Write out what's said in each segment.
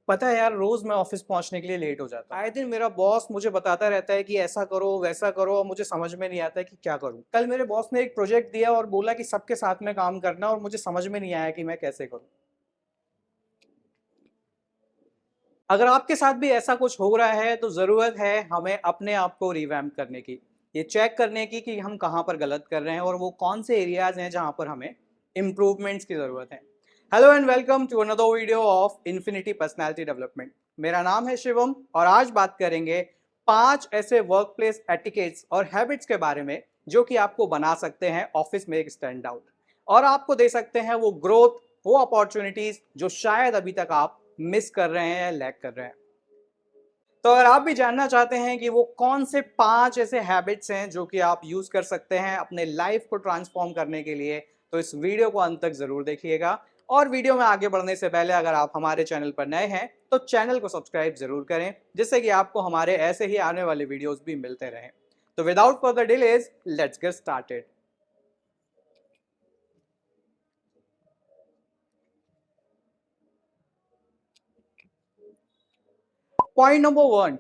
पता है यार, रोज मैं ऑफिस पहुंचने के लिए लेट हो जाता हूँ। आए दिन मेरा बॉस मुझे बताता रहता है कि ऐसा करो वैसा करो, और मुझे समझ में नहीं आता है कि क्या करूँ। कल मेरे बॉस ने एक प्रोजेक्ट दिया और बोला कि सबके साथ में काम करना, और मुझे समझ में नहीं आया कि मैं कैसे करूँ। अगर आपके साथ भी ऐसा कुछ हो रहा है तो ज़रूरत है हमें अपने आप को रिवैम्प करने की, ये चेक करने की कि हम कहाँ पर गलत कर रहे हैं और वो कौन से एरियाज हैं जहाँ पर हमें इम्प्रूवमेंट्स की ज़रूरत है। Hello and welcome to another video of Infinity Personality Development. मेरा नाम है शिवम और आज बात करेंगे 5 ऐसे वर्क प्लेस एटिकेट्स और हैबिट्स के बारे में जो कि आपको बना सकते हैं ऑफिस में एक स्टैंड आउट, और आपको दे सकते हैं वो ग्रोथ, वो अपॉर्चुनिटीज जो शायद अभी तक आप मिस कर रहे हैं या लैक कर रहे हैं। तो अगर आप भी जानना चाहते हैं कि वो कौन से 5 ऐसे हैबिट्स हैं जो कि आप यूज कर सकते हैं अपने लाइफ को ट्रांसफॉर्म करने के लिए, तो इस वीडियो को अंत तक जरूर देखिएगा। और वीडियो में आगे बढ़ने से पहले अगर आप हमारे चैनल पर नए हैं तो चैनल को सब्सक्राइब जरूर करें, जिससे कि आपको हमारे ऐसे ही आने वाले वीडियोस भी मिलते रहें। तो without further delays, let's get started. Point number 1,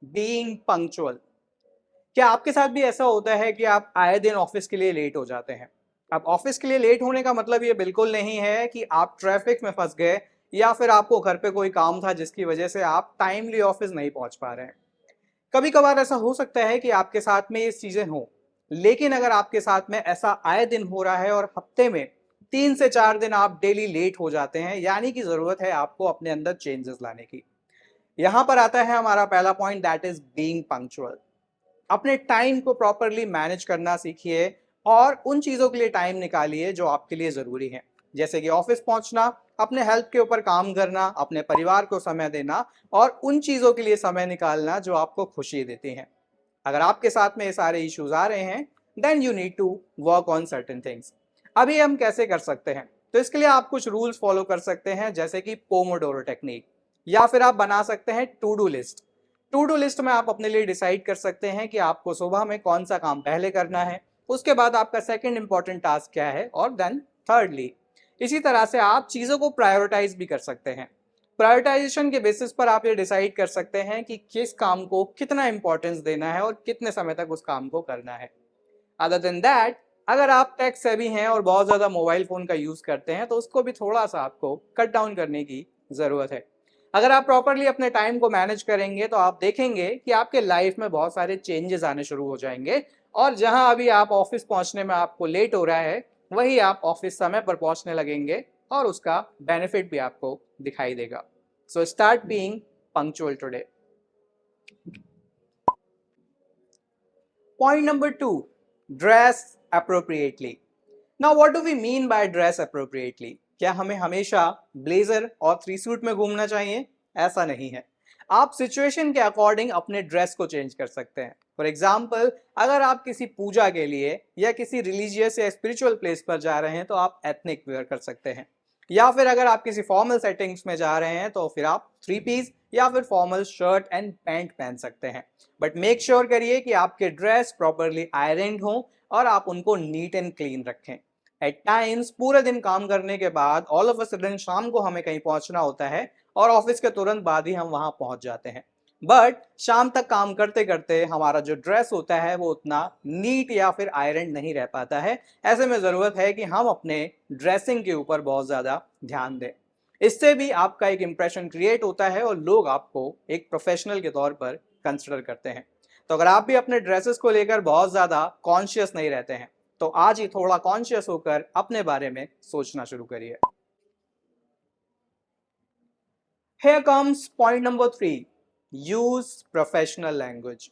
being punctual. क्या आपके साथ भी ऐसा होता है कि आप आए दिन ऑफिस के लिए लेट हो जाते हैं? अब ऑफिस के लिए लेट होने का मतलब ये बिल्कुल नहीं है कि आप ट्रैफिक में फंस गए या फिर आपको घर पे कोई काम था जिसकी वजह से आप टाइमली ऑफिस नहीं पहुंच पा रहे हैं। कभी कभार ऐसा हो सकता है कि आपके साथ में ये चीजें हों, लेकिन अगर आपके साथ में ऐसा आए दिन हो रहा है और हफ्ते में 3 से 4 दिन आप डेली लेट हो जाते हैं, यानी कि जरूरत है आपको अपने अंदर चेंजेस लाने की। यहां पर आता है हमारा पहला point, that is being punctual. अपने टाइम को प्रॉपरली मैनेज करना सीखिए और उन चीज़ों के लिए टाइम निकालिए जो आपके लिए ज़रूरी हैं, जैसे कि ऑफिस पहुंचना, अपने हेल्थ के ऊपर काम करना, अपने परिवार को समय देना और उन चीज़ों के लिए समय निकालना जो आपको खुशी देती हैं। अगर आपके साथ में ये सारे इश्यूज आ रहे हैं, then you need to work on certain things. अभी हम कैसे कर सकते हैं? तो इसके लिए आप कुछ रूल्स फॉलो कर सकते हैं, जैसे कि पोमोडोरो टेक्निक, या फिर आप बना सकते हैं to do list. To do list में आप अपने लिए डिसाइड कर सकते हैं कि आपको सुबह में कौन सा काम पहले करना है, उसके बाद आपका सेकंड इंपॉर्टेंट टास्क क्या है, और देन थर्डली। इसी तरह से आप चीज़ों को प्रायोरिटाइज भी कर सकते हैं। प्रायोरिटाइजेशन के बेसिस पर आप ये डिसाइड कर सकते हैं कि किस काम को कितना इंपॉर्टेंस देना है और कितने समय तक उस काम को करना है। अदर देन दैट, अगर आप टेक सेवी हैं और बहुत ज़्यादा मोबाइल फ़ोन का यूज़ करते हैं तो उसको भी थोड़ा सा आपको कट डाउन करने की ज़रूरत है। अगर आप प्रॉपरली अपने टाइम को मैनेज करेंगे तो आप देखेंगे कि आपके लाइफ में बहुत सारे चेंजेस आने शुरू हो जाएंगे, और जहां अभी आप ऑफिस पहुंचने में आपको लेट हो रहा है, वही आप ऑफिस समय पर पहुंचने लगेंगे और उसका बेनिफिट भी आपको दिखाई देगा। So start being punctual today. Point number 2, dress appropriately. Now what do we mean by dress appropriately? क्या हमें हमेशा ब्लेजर और थ्री सूट में घूमना चाहिए? ऐसा नहीं है। आप सिचुएशन के अकॉर्डिंग अपने ड्रेस को चेंज कर सकते हैं। फॉर एग्जाम्पल, अगर आप किसी पूजा के लिए या किसी रिलीजियस या स्पिरिचुअल प्लेस पर जा रहे हैं तो आप एथनिक वेयर कर सकते हैं, या फिर अगर आप किसी फॉर्मल सेटिंग्स में जा रहे हैं तो फिर आप थ्री पीस या फिर फॉर्मल शर्ट एंड पैंट पहन सकते हैं। बट मेक श्योर करिए कि आपके ड्रेस प्रॉपरली आयरन हो और आप उनको नीट एंड क्लीन रखें। एट टाइम्स पूरे दिन काम करने के बाद ऑल ऑफ अ सडन शाम को हमें कहीं पहुंचना होता है और ऑफिस के तुरंत बाद ही हम वहां पहुंच जाते हैं, बट शाम तक काम करते करते हमारा जो ड्रेस होता है वो उतना नीट या फिर आयरन नहीं रह पाता है। ऐसे में ज़रूरत है कि हम अपने ड्रेसिंग के ऊपर बहुत ज़्यादा ध्यान दें। इससे भी आपका एक इंप्रेशन क्रिएट होता है और लोग आपको एक प्रोफेशनल के तौर पर कंसिडर करते हैं। तो अगर आप भी अपने ड्रेसेस को लेकर बहुत ज़्यादा कॉन्शियस नहीं रहते हैं तो आज ही थोड़ा कॉन्शियस होकर अपने बारे में सोचना शुरू करिए। Here comes point number 3, use professional language.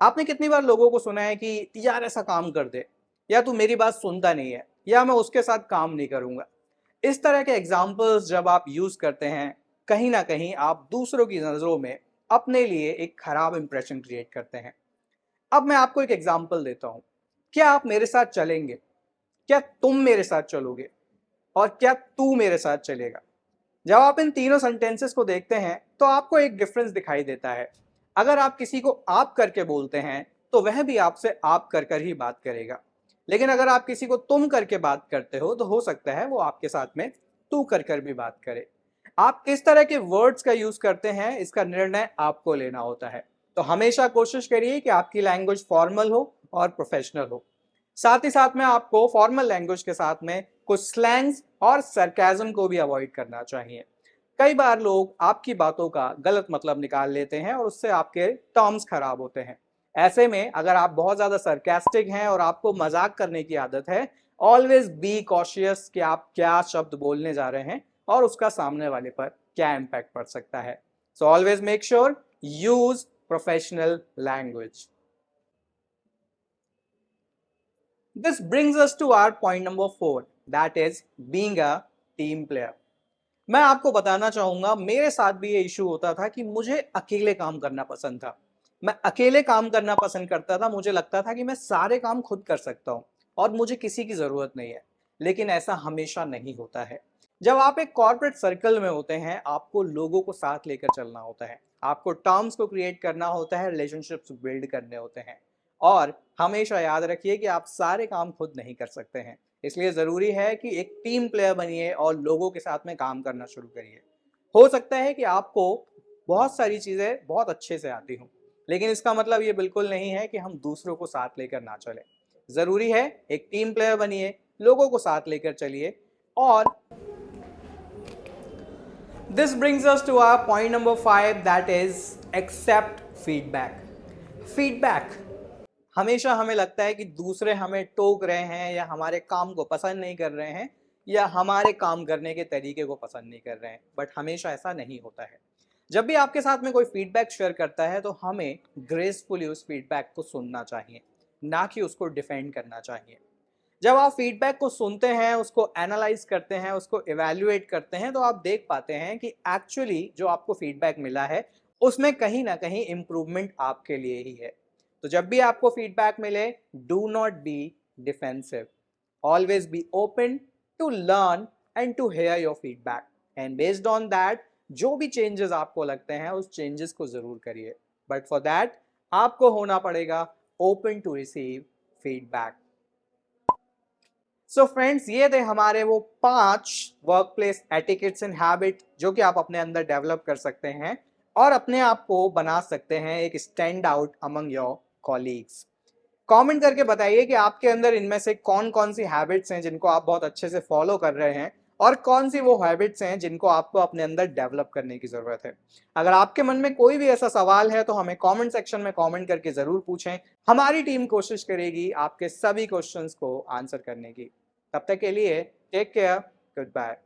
आपने कितनी बार लोगों को सुना है कि यार ऐसा काम कर दे, या तू मेरी बात सुनता नहीं है, या मैं उसके साथ काम नहीं करूंगा। इस तरह के एग्जाम्पल्स जब आप यूज करते हैं, कहीं ना कहीं आप दूसरों की नज़रों में अपने लिए एक खराब इंप्रेशन क्रिएट करते हैं। अब मैं आपको एक एग्जाम्पल देता हूं। क्या आप मेरे साथ चलेंगे? क्या तुम मेरे साथ चलोगे? और क्या तू मेरे साथ चलेगा? जब आप इन तीनों सेंटेंसेस को देखते हैं तो आपको एक डिफरेंस दिखाई देता है। अगर आप किसी को आप करके बोलते हैं तो वह भी आपसे आप कर ही बात करेगा, लेकिन अगर आप किसी को तुम करके बात करते हो तो हो सकता है वो आपके साथ में तू कर भी बात करे। आप किस तरह के वर्ड्स का यूज करते हैं इसका निर्णय आपको लेना होता है। तो हमेशा कोशिश करिए कि आपकी लैंग्वेज फॉर्मल हो और प्रोफेशनल हो। साथ ही साथ में आपको फॉर्मल लैंग्वेज के साथ में कुछ स्लैंग्स और सरकाज़म को भी अवॉइड करना चाहिए। कई बार लोग आपकी बातों का गलत मतलब निकाल लेते हैं और उससे आपके टर्म्स खराब होते हैं। ऐसे में अगर आप बहुत ज्यादा सरकास्टिक हैं और आपको मजाक करने की आदत है, ऑलवेज बी कॉशियस कि आप क्या शब्द बोलने जा रहे हैं और उसका सामने वाले पर क्या इम्पैक्ट पड़ सकता है। So always make sure use professional language. This brings us to our point number 4, that is being a team player. मैं आपको बताना चाहूंगा, मेरे साथ भी ये इशू होता था कि मुझे अकेले काम करना पसंद था। मैं अकेले काम करना पसंद करता था, मुझे लगता था कि मैं सारे काम खुद कर सकता हूँ और मुझे किसी की ज़रूरत नहीं है। लेकिन ऐसा हमेशा नहीं होता है। जब आप एक कॉर्पोरेट सर्कल में होते हैं, आपको लोगों को साथ लेकर चलना होता है, आपको टर्म्स को क्रिएट करना होता है, रिलेशनशिप्स बिल्ड करने होते हैं। और हमेशा याद रखिए कि आप सारे काम खुद नहीं कर सकते हैं, इसलिए ज़रूरी है कि एक टीम प्लेयर बनिए और लोगों के साथ में काम करना शुरू करिए। हो सकता है कि आपको बहुत सारी चीज़ें बहुत अच्छे से आती हों, लेकिन इसका मतलब ये बिल्कुल नहीं है कि हम दूसरों को साथ लेकर ना चलें। ज़रूरी है एक टीम प्लेयर बनिए, लोगों को साथ लेकर चलिए। और this brings us to our point number 5, that is accept feedback. Feedback हमेशा हमें लगता है कि दूसरे हमें टोक रहे हैं या हमारे काम को पसंद नहीं कर रहे हैं या हमारे काम करने के तरीके को पसंद नहीं कर रहे हैं, बट हमेशा ऐसा नहीं होता है। जब भी आपके साथ में कोई फीडबैक शेयर करता है तो हमें ग्रेसफुली उस फीडबैक को सुनना चाहिए, ना कि उसको डिफेंड करना चाहिए। जब आप फीडबैक को सुनते हैं, उसको एनालाइज करते हैं, उसको इवैल्यूएट करते हैं, तो आप देख पाते हैं कि एक्चुअली जो आपको फीडबैक मिला है उसमें कहीं ना कहीं इम्प्रूवमेंट आपके लिए ही है। तो जब भी आपको फीडबैक मिले, do not be defensive, always be open to learn and to hear your feedback, and based on that जो भी चेंजेस आपको लगते हैं उस चेंजेस को जरूर करिए। बट फॉर दैट आपको होना पड़ेगा open to receive feedback. So friends, ये थे हमारे वो 5 work place etiquettes and habit जो कि आप अपने अंदर डेवलप कर सकते हैं और अपने आप को बना सकते हैं एक stand out among your colleagues. Comment करके बताइए कि आपके अंदर इनमें से कौन कौन सी हैबिट्स हैं जिनको आप बहुत अच्छे से फॉलो कर रहे हैं और कौन सी वो हैबिट्स हैं जिनको आपको अपने अंदर डेवलप करने की जरूरत है। अगर आपके मन में कोई भी ऐसा सवाल है तो हमें कमेंट सेक्शन में कमेंट करके जरूर पूछें। हमारी टीम कोशिश करेगी आपके सभी क्वेश्चंस को आंसर करने की। तब तक के लिए टेक केयर, गुड बाय।